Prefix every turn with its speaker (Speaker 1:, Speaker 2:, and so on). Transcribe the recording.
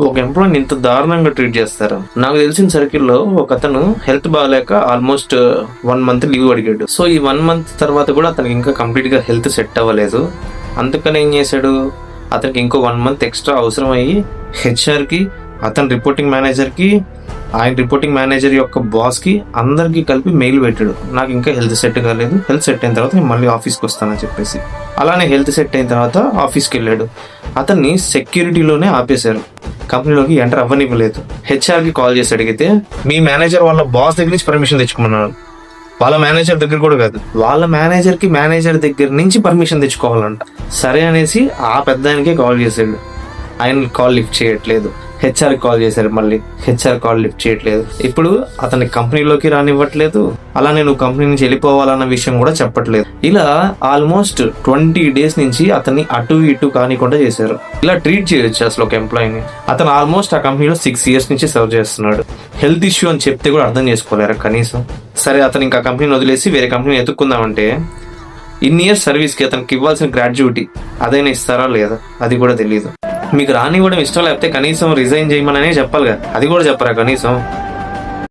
Speaker 1: ఒక ఎంప్లాయీని ఇంత దారుణంగా ట్రీట్ చేస్తారు. నాకు తెలిసిన సర్కిల్లో ఒక అతను హెల్త్ బాగాలేక ఆల్మోస్ట్ 1 month లీవ్ అడిగాడు. సో ఈ 1 month తర్వాత కూడా అతనికి ఇంకా కంప్లీట్ గా హెల్త్ సెట్ అవ్వలేదు. అందుకని ఏం చేశాడు, అతనికి ఇంకో 1 month ఎక్స్ట్రా అవసరం అయ్యి HR కి, అతని రిపోర్టింగ్ మేనేజర్ కి, ఆయన రిపోర్టింగ్ మేనేజర్ యొక్క బాస్ కి అందరికి కలిపి మెయిల్ పెట్టాడు, నాకు ఇంకా హెల్త్ సెట్ కాలేదు, హెల్త్ సెట్ అయిన తర్వాత నేను మళ్ళీ ఆఫీస్కి వస్తానని చెప్పేసి. అలానే హెల్త్ సెట్ అయిన తర్వాత ఆఫీస్కి వెళ్ళాడు. అతన్ని సెక్యూరిటీలోనే ఆపేశారు, కంపెనీలోకి ఎంటర్ అవ్వనివ్వలేదు. HR కి కాల్ చేసి అడిగితే మీ మేనేజర్ వాళ్ళ బాస్ దగ్గర నుంచి పర్మిషన్ తెచ్చుకున్నాడు. వాళ్ళ మేనేజర్ దగ్గర కూడా కాదు, వాళ్ళ మేనేజర్ దగ్గర నుంచి పర్మిషన్ తెచ్చుకోవాలంట. సరే అనేసి ఆ పెద్ద ఆయనకే కాల్ చేశాడు, ఆయన కాల్ లిఫ్ట్ చేయట్లేదు. HR కాల్ చేశారు, మళ్ళీ HR కాల్ లిఫ్ట్ చేయట్లేదు. ఇప్పుడు అతని కంపెనీలోకి రానివ్వట్లేదు, అలానే నువ్వు కంపెనీ నుంచి వెళ్ళిపోవాలన్న విషయం కూడా చెప్పట్లేదు. ఇలా ఆల్మోస్ట్ 20 days నుంచి అతన్ని అటు ఇటు కానికుండా చేశారు. ఇలా ట్రీట్ చేయొచ్చు అసలు ఒక ఎంప్లాయీని? అతను ఆల్మోస్ట్ ఆ కంపెనీలో 6 years నుంచి సర్వ్ చేస్తున్నాడు. హెల్త్ ఇష్యూ అని చెప్తే కూడా అర్థం చేసుకోలేరు కనీసం. సరే అతను ఇంకా కంపెనీని వదిలేసి వేరే కంపెనీని ఎత్తుక్కుందామంటే ఇన్ని ఇయర్స్ సర్వీస్కి అతనికి ఇవ్వాల్సిన గ్రాడ్యుయేటీ అదైనా ఇస్తారా లేదా అది కూడా తెలియదు. మీకు రానివ్వడం ఇష్టం లేకపోతే కనీసం రిజైన్ చేయమనే చెప్పాలిగా, అది కూడా చెప్పరా కనీసం?